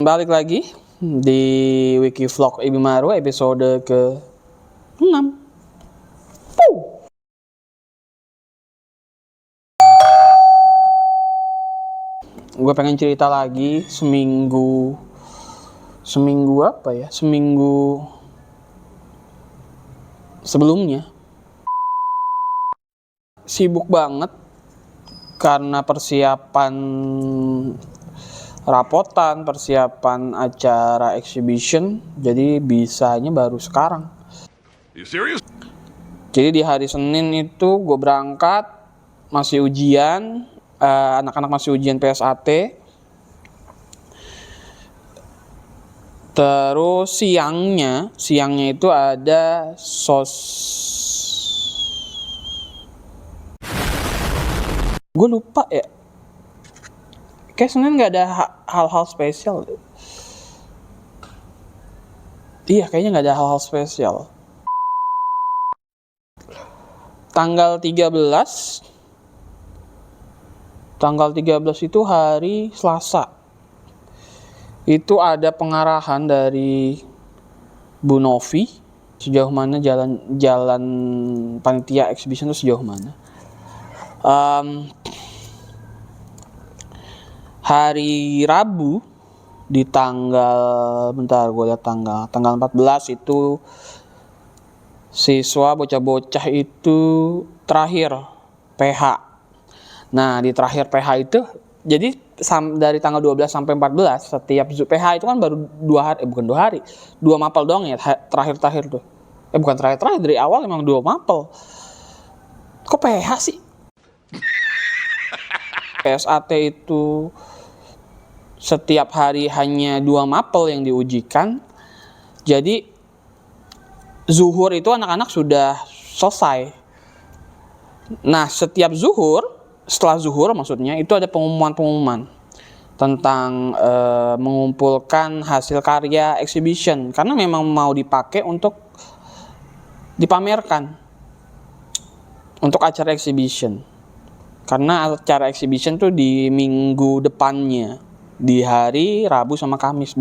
Balik lagi di Wikivlog Ibimaru episode ke-6. Gue pengen cerita lagi seminggu sebelumnya. Sibuk banget karena persiapan rapotan, persiapan acara exhibition, jadi bisanya baru sekarang. You serious? Jadi di hari Senin itu gue berangkat, masih ujian, anak-anak masih ujian PSAT. Terus siangnya itu ada gue lupa ya. Kayak Senin nggak ada hal-hal spesial. Iya, kayaknya nggak ada hal-hal spesial. Tanggal 13 itu hari Selasa. Itu ada pengarahan dari Bu Novi sejauh mana jalan panitia exhibition itu sejauh mana. Hari Rabu di tanggal 14 itu siswa bocah-bocah itu terakhir PH. Nah, di terakhir PH itu jadi dari tanggal 12 sampai 14 setiap PH itu kan baru 2 mapel doang ya, terakhir tuh. Bukan terakhir dari awal emang 2 mapel. Kok PH sih? PSAT itu setiap hari hanya 2 mapel yang diujikan. Jadi zuhur itu anak-anak sudah selesai. Nah, setiap setelah zuhur maksudnya itu ada pengumuman tentang mengumpulkan hasil karya exhibition karena memang mau dipakai untuk dipamerkan untuk acara exhibition. Karena acara exhibition tuh di minggu depannya, di hari Rabu sama Kamis,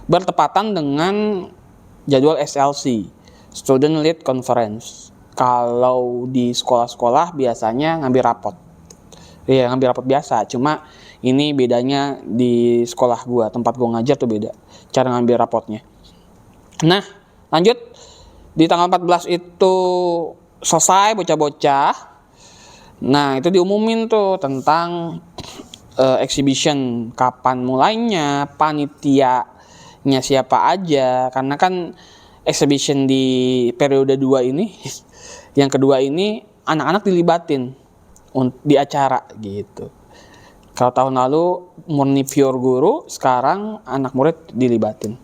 bertepatan dengan jadwal SLC, Student Lead Conference. Kalau di sekolah-sekolah biasanya ngambil rapot. Iya, ngambil rapot biasa. Cuma ini bedanya di sekolah gua, tempat gua ngajar tuh beda cara ngambil rapotnya. Nah, lanjut. Di tanggal 14 itu selesai bocah-bocah. Nah, itu diumumin tuh tentang exhibition, kapan mulainya, panitianya siapa aja. Karena kan exhibition di periode 2 ini yang kedua ini anak-anak dilibatin di acara gitu. Kalau tahun lalu murni pure guru, sekarang anak murid dilibatin.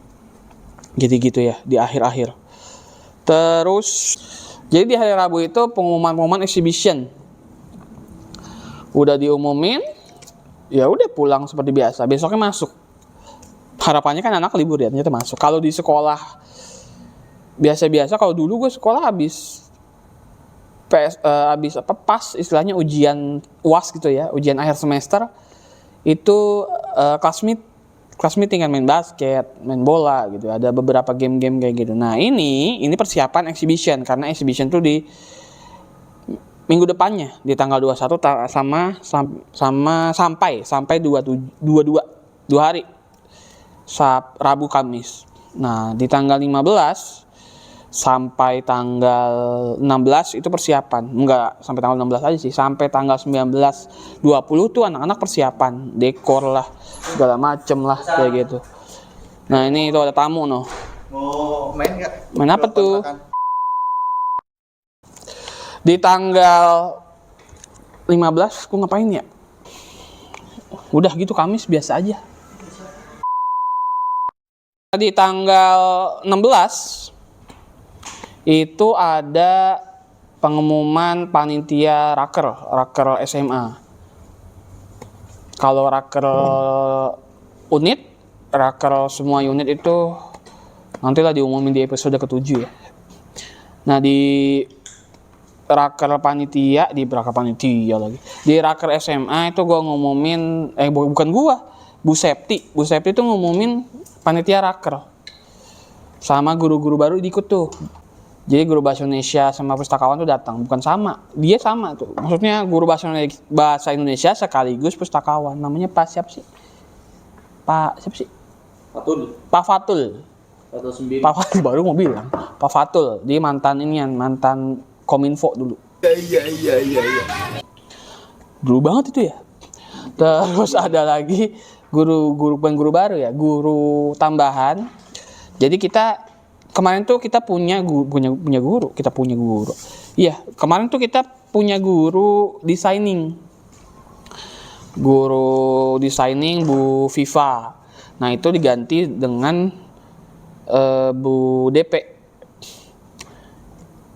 Gitu-gitu ya di akhir-akhir. Terus jadi di hari Rabu itu pengumuman exhibition. Udah diumumin, ya udah pulang seperti biasa. Besoknya masuk. Harapannya kan anak libur ya, ternyata masuk. Kalau di sekolah biasa-biasa, kalau dulu gue sekolah habis pas istilahnya ujian UAS gitu ya, ujian akhir semester itu class meeting kan, main basket, main bola gitu, ada beberapa game-game kayak gitu. Nah ini persiapan exhibition karena exhibition tuh di minggu depannya di tanggal 21 sampai 2 hari, Rabu Kamis. Nah di tanggal 15 sampai tanggal 16 itu persiapan. Enggak sampai tanggal 16 aja sih, sampai tanggal 19 20 tuh anak-anak persiapan, dekor lah, segala macem lah kayak gitu. Nah, ini itu ada tamu noh. Mau main enggak? Main apa tuh? Di tanggal 15 gue ngapain ya? Udah gitu Kamis biasa aja. Di tanggal 16 itu ada pengumuman panitia raker SMA. Kalau raker unit, raker semua unit itu nantilah diumumin di episode ke-7 ya. Nah di raker panitia lagi. Di raker SMA itu gue ngumumin, bukan gue, Bu Septi itu ngumumin panitia raker. Sama guru-guru baru ikut tuh. Jadi guru bahasa Indonesia sama pustakawan tuh datang, bukan sama. Dia sama tuh. Maksudnya guru bahasa Indonesia sekaligus pustakawan. Namanya Pak siapa sih? Pak siapa sih? Fatul. Pak Fatul. Fatul 9. Pak Fatul baru mau bilang. Pak Fatul, dia mantan Kominfo dulu. Iya. Dulu banget itu ya. Terus ada lagi guru baru ya, guru tambahan. Jadi kemarin tuh kita punya guru. Iya, kemarin tuh kita punya guru designing. Guru designing Bu Viva. Nah, itu diganti dengan Bu DP.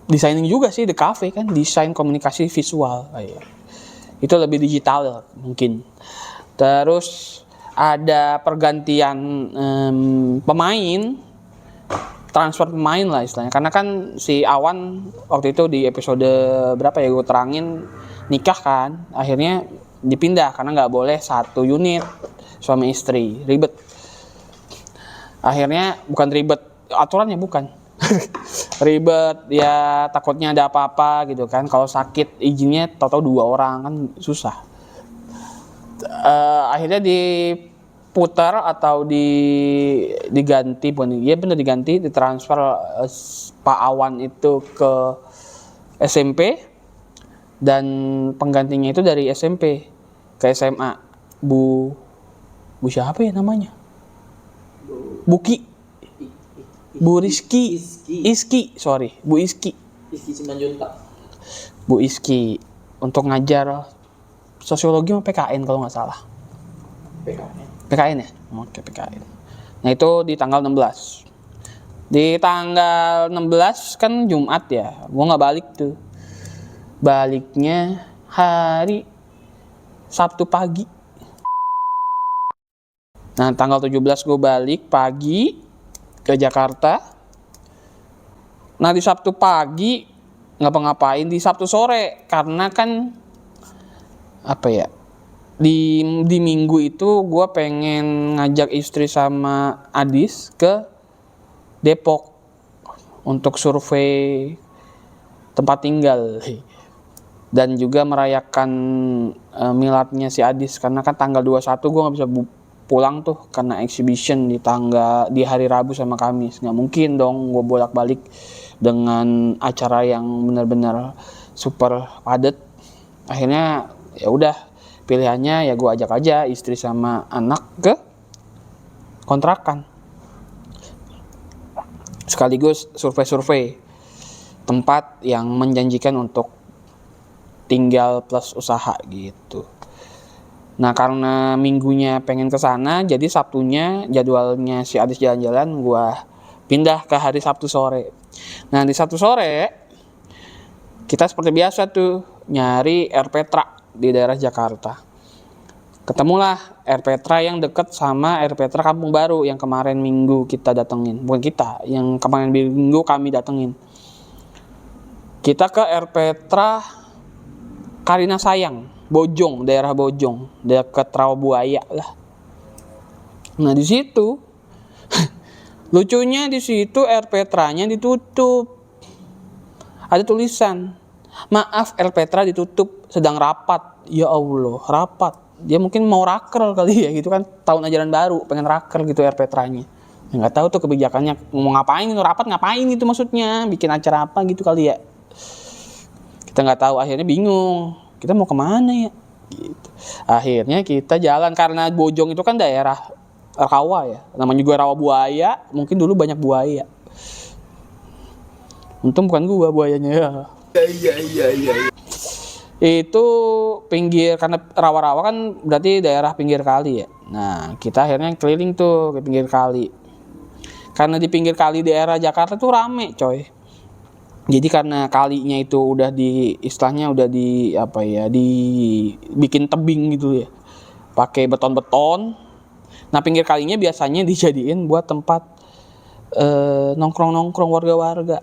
Designing juga sih, The Cafe kan, desain komunikasi visual. Itu lebih digital mungkin. Terus ada pergantian pemain, transfer pemain lah istilahnya. Karena kan si Awan waktu itu di episode berapa ya gue terangin nikah kan, akhirnya dipindah karena nggak boleh satu unit suami istri, ribet. Akhirnya bukan ribet, aturannya bukan. Ribet ya, takutnya ada apa-apa gitu kan. Kalau sakit izinnya tahu-tahu 2 orang kan susah. Akhirnya diputar atau diganti pun, ya benar diganti, ditransfer Pak Awan itu ke SMP dan penggantinya itu dari SMP ke SMA. Bu siapa ya namanya? Buki. Bu Rizky. Bu Iski Simanjuntak. Bu Iski untuk ngajar sosiologi sama PKN kalau nggak salah. PKN ya? Oke, PKN. Nah, itu di tanggal 16. Di tanggal 16 kan Jumat ya. Gua nggak balik tuh. Baliknya hari Sabtu pagi. Nah, tanggal 17 gue balik pagi ke Jakarta. Nah, di Sabtu pagi ngapa-ngapain, di Sabtu sore karena kan apa ya, di minggu itu gue pengen ngajak istri sama Adis ke Depok untuk survei tempat tinggal dan juga merayakan miladnya si Adis, karena kan tanggal 21 gue nggak bisa pulang tuh karena exhibition di hari Rabu sama Kamis. Nggak mungkin dong gue bolak-balik dengan acara yang benar-benar super padat. Akhirnya ya udah, pilihannya ya gue ajak aja istri sama anak ke kontrakan, sekaligus survei tempat yang menjanjikan untuk tinggal plus usaha gitu. Nah, karena minggunya pengen ke sana, jadi Sabtunya jadwalnya si Adis jalan-jalan, gua pindah ke hari Sabtu sore. Nah, di Sabtu sore kita seperti biasa tuh nyari Air Petra di daerah Jakarta. Ketemulah Air Petra yang deket sama Air Petra Kampung Baru yang kemarin minggu kita datengin. Bukan kita, yang kemarin minggu kami datengin. Kita ke Air Petra Karina Sayang, Bojong, daerah Bojong, dekat Rawabuaya lah. Nah, di situ lucunya, di situ Air Petranya ditutup. Ada tulisan, "Maaf, Air Petra ditutup, sedang rapat." Ya Allah, rapat. Dia mungkin mau raker kali ya gitu kan, tahun ajaran baru, pengen raker gitu Air Petranya. Ya, nggak tahu tuh kebijakannya mau ngapain itu, rapat ngapain itu maksudnya, bikin acara apa gitu kali ya. Kita nggak tahu, akhirnya bingung. Kita mau kemana ya? Gitu. Akhirnya kita jalan, karena Bojong itu kan daerah rawa ya. Namanya juga rawa buaya, mungkin dulu banyak buaya. Untung bukan gua buayanya ya. Iya. Itu pinggir, karena rawa-rawa kan berarti daerah pinggir kali ya. Nah, kita akhirnya keliling tuh ke pinggir kali. Karena di pinggir kali daerah Jakarta tuh rame, coy. Jadi karena kalinya itu udah istilahnya udah dibikin tebing gitu ya, pakai beton-beton. Nah, pinggir kalinya biasanya dijadiin buat tempat nongkrong-nongkrong warga-warga.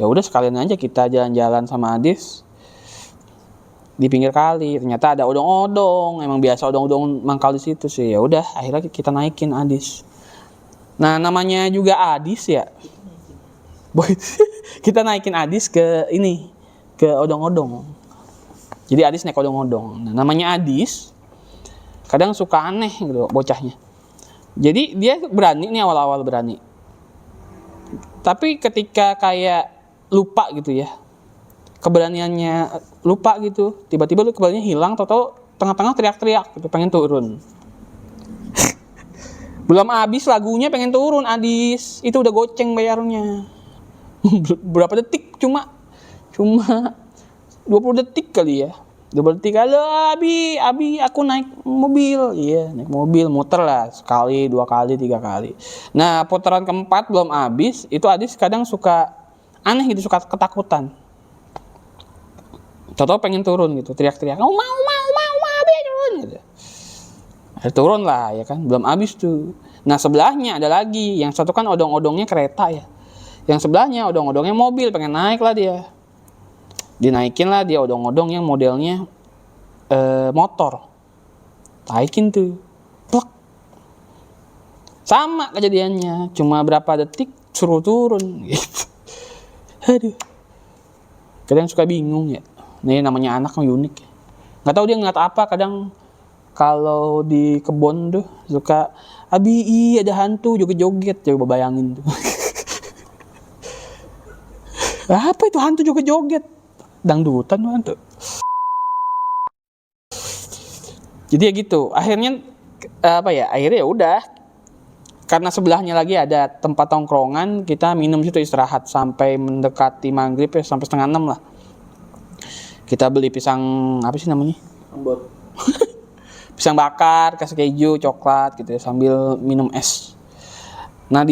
Ya udah, sekalian aja kita jalan-jalan sama Adis di pinggir kali. Ternyata ada odong-odong, emang biasa odong-odong mangkal di situ sih. Ya udah, akhirnya kita naikin Adis. Nah, namanya juga Adis ya. Boy, kita naikin Adis ke ini, ke odong-odong. Jadi Adis naik odong-odong. Nah, namanya Adis kadang suka aneh gitu bocahnya. Jadi dia berani nih, awal-awal berani. Tapi ketika kayak lupa gitu ya, keberaniannya lupa gitu, tiba-tiba lu keberaniannya hilang, tau-tau tengah-tengah teriak-teriak gitu, pengen turun. Belum habis lagunya pengen turun Adis, itu udah goceng bayarnya. Berapa detik, cuma 20 detik kali ya. 20 detik, halo Abi aku naik mobil. Iya, naik mobil, muter lah sekali, 2 kali, 3 kali. Nah, putaran keempat belum habis, itu Adis kadang suka aneh gitu, suka ketakutan. Tau-tau pengen turun gitu, teriak-teriak, mau Abi turun gitu. Turun lah ya kan, belum habis tuh. Nah, sebelahnya ada lagi, yang satu kan odong-odongnya kereta ya. Yang sebelahnya odong-odongnya mobil, pengen naik lah dia. Dinaikin lah dia odong-odong yang modelnya motor. Naikin tuh. Plek. Sama kejadiannya, cuma berapa detik suruh turun gitu. Aduh. Kadang suka bingung ya. Nih namanya anak yang unik ya. Nggak tahu dia ngeliat apa, kadang kalau di kebun tuh suka, Abi ada hantu joget-joget, coba bayangin tuh. Apa itu hantu joget-joget? Dangdutan hantu. Jadi ya gitu. Akhirnya Akhirnya ya udah. Karena sebelahnya lagi ada tempat tongkrongan, kita minum situ istirahat sampai mendekati maghrib ya, sampai 5:30 lah. Kita beli pisang apa sih namanya? Ambon. Pisang bakar, kasih keju, coklat gitu ya, sambil minum es. Nah,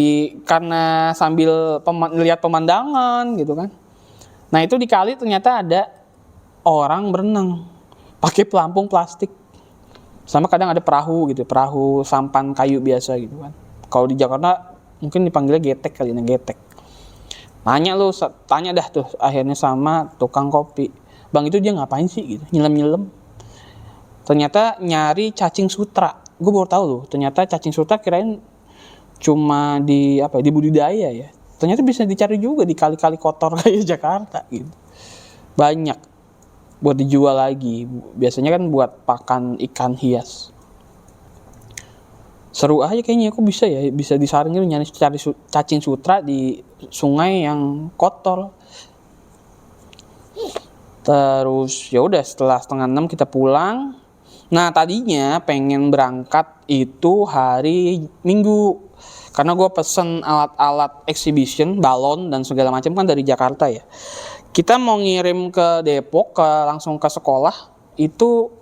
karena sambil lihat pemandangan gitu kan. Nah, itu di kali ternyata ada orang berenang pakai pelampung plastik. Sama kadang ada perahu gitu, perahu sampan kayu biasa gitu kan. Kalau di Jakarta mungkin dipanggilnya getek kali ini, getek. Tanya dah tuh akhirnya sama tukang kopi. Bang, itu dia ngapain sih gitu, nyelem-nyelem. Ternyata nyari cacing sutra. Gue baru tahu loh, ternyata cacing sutra kirain cuma di budidaya ya. Ternyata bisa dicari juga di kali-kali kotor kayak Jakarta gitu. Banyak buat dijual lagi. Biasanya kan buat pakan ikan hias. Seru aja kayaknya, kok bisa disaring nyari cacing sutra di sungai yang kotor. Terus ya udah, setelah 5:30 kita pulang. Nah, tadinya pengen berangkat itu hari Minggu. Karena gue pesen alat-alat exhibition, balon dan segala macam kan dari Jakarta ya. Kita mau ngirim ke Depok, langsung ke sekolah, itu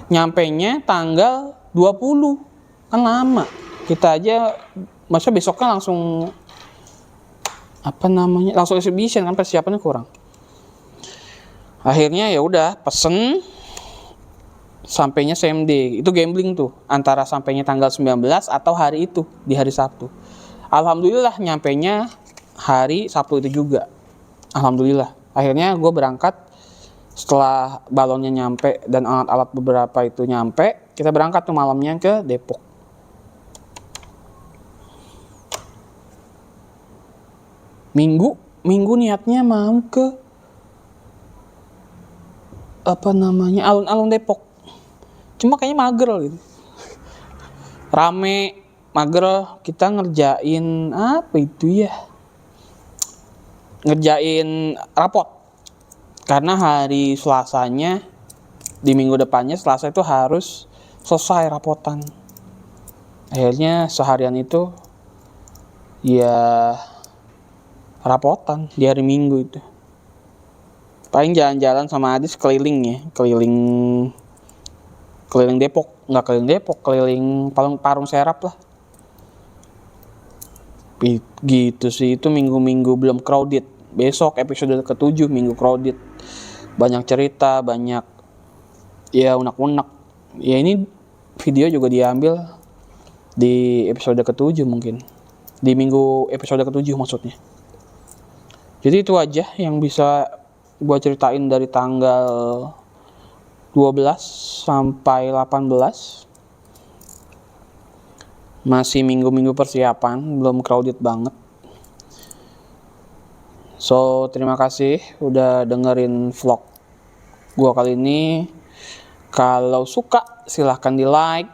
nyampenya tanggal 20. Kan lama. Kita aja masa besoknya langsung langsung exhibition kan, persiapannya kurang. Akhirnya ya udah pesen, sampainya same day. Itu gambling tuh, antara sampainya tanggal 19 atau hari itu, di hari Sabtu. Alhamdulillah nyampainya hari Sabtu itu juga. Alhamdulillah. Akhirnya gue berangkat setelah balonnya nyampe dan alat-alat beberapa itu nyampe. Kita berangkat tuh malamnya ke Depok. Minggu niatnya mau ke alun-alun Depok. Cuma kayaknya mager gitu. Rame, mager, kita ngerjain apa itu ya? Ngerjain rapot. Karena hari Selasanya, di minggu depannya Selasa itu harus selesai rapotan. Akhirnya seharian itu ya rapotan di hari Minggu itu. Paling jalan-jalan sama Adis keliling Depok, nggak keliling Depok, keliling Parung Serap lah. Gitu sih, itu minggu-minggu belum crowded. Besok episode ke-7 minggu crowded. Banyak cerita, banyak ya unek-unek. Ya ini video juga diambil di episode ke-7 mungkin. Di minggu episode ke-7 maksudnya. Jadi itu aja yang bisa gua ceritain dari tanggal 12 sampai 18. Masih minggu-minggu persiapan, belum crowded banget. So, terima kasih udah dengerin vlog gua kali ini. Kalau suka silahkan di like,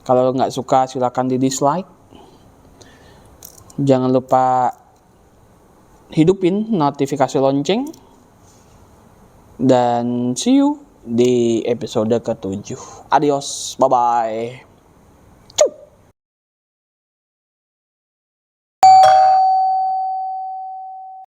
kalau nggak suka silahkan di dislike. Jangan lupa hidupin notifikasi lonceng. Dan see you di episode ke-7. Adios, bye-bye.